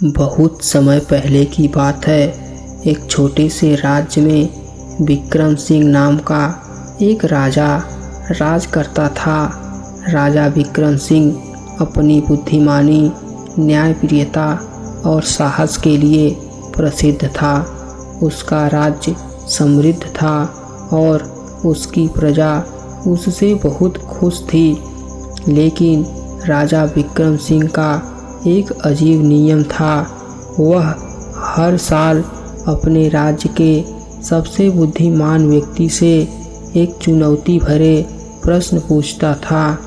बहुत समय पहले की बात है। एक छोटे से राज्य में विक्रम सिंह नाम का एक राजा राज करता था। राजा विक्रम सिंह अपनी बुद्धिमानी, न्यायप्रियता और साहस के लिए प्रसिद्ध था। उसका राज्य समृद्ध था और उसकी प्रजा उससे बहुत खुश थी। लेकिन राजा विक्रम सिंह का एक अजीब नियम था। वह हर साल अपने राज्य के सबसे बुद्धिमान व्यक्ति से एक चुनौती भरे प्रश्न पूछता था।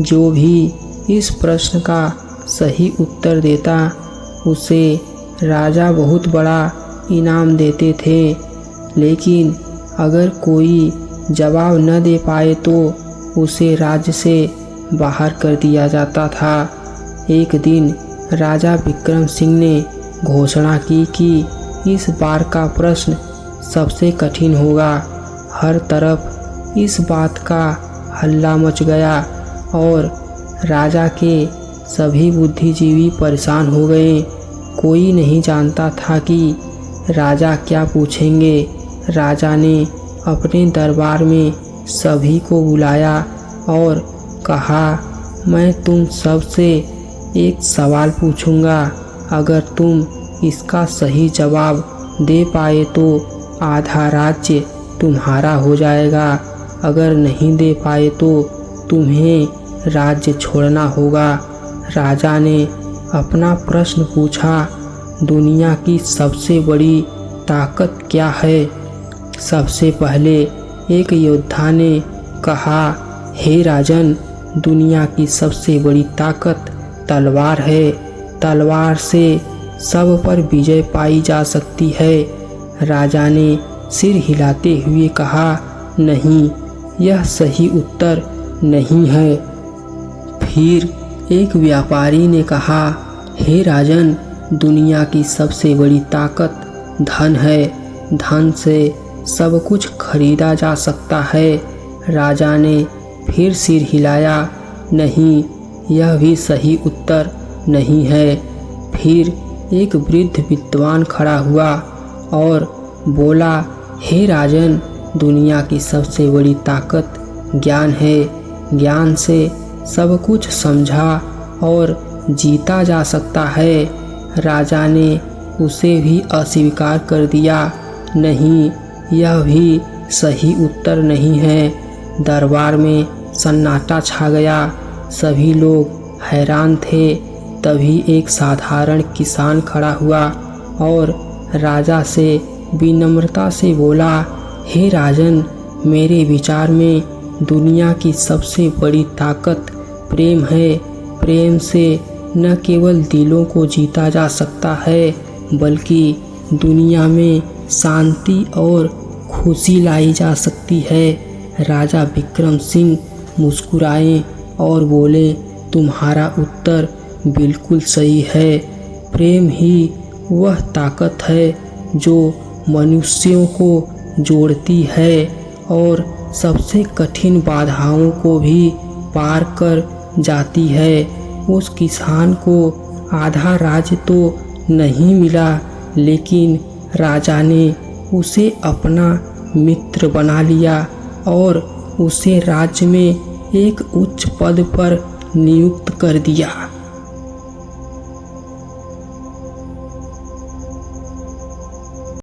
जो भी इस प्रश्न का सही उत्तर देता उसे राजा बहुत बड़ा इनाम देते थे। लेकिन अगर कोई जवाब न दे पाए तो उसे राज्य से बाहर कर दिया जाता था। एक दिन राजा विक्रम सिंह ने घोषणा की कि इस बार का प्रश्न सबसे कठिन होगा। हर तरफ इस बात का हल्ला मच गया और राजा के सभी बुद्धिजीवी परेशान हो गए। कोई नहीं जानता था कि राजा क्या पूछेंगे। राजा ने अपने दरबार में सभी को बुलाया और कहा, मैं तुम सबसे एक सवाल पूछूंगा। अगर तुम इसका सही जवाब दे पाए तो आधा राज्य तुम्हारा हो जाएगा। अगर नहीं दे पाए तो तुम्हें राज्य छोड़ना होगा। राजा ने अपना प्रश्न पूछा, दुनिया की सबसे बड़ी ताकत क्या है? सबसे पहले एक योद्धा ने कहा, हे राजन, दुनिया की सबसे बड़ी ताकत तलवार है। तलवार से सब पर विजय पाई जा सकती है। राजा ने सिर हिलाते हुए कहा, नहीं, यह सही उत्तर नहीं है। फिर एक व्यापारी ने कहा, हे राजन, दुनिया की सबसे बड़ी ताकत धन है। धन से सब कुछ खरीदा जा सकता है। राजा ने फिर सिर हिलाया, नहीं, यह भी सही उत्तर नहीं है। फिर एक वृद्ध विद्वान खड़ा हुआ और बोला, हे राजन, दुनिया की सबसे बड़ी ताकत ज्ञान है। ज्ञान से सब कुछ समझा और जीता जा सकता है। राजा ने उसे भी अस्वीकार कर दिया, नहीं, यह भी सही उत्तर नहीं है। दरबार में सन्नाटा छा गया। सभी लोग हैरान थे। तभी एक साधारण किसान खड़ा हुआ और राजा से विनम्रता से बोला, हे राजन, मेरे विचार में दुनिया की सबसे बड़ी ताकत प्रेम है। प्रेम से न केवल दिलों को जीता जा सकता है बल्कि दुनिया में शांति और खुशी लाई जा सकती है। राजा विक्रम सिंह मुस्कुराए और बोले, तुम्हारा उत्तर बिल्कुल सही है। प्रेम ही वह ताकत है जो मनुष्यों को जोड़ती है और सबसे कठिन बाधाओं को भी पार कर जाती है। उस किसान को आधा राज्य तो नहीं मिला, लेकिन राजा ने उसे अपना मित्र बना लिया और उसे राज्य में एक उच्च पद पर नियुक्त कर दिया।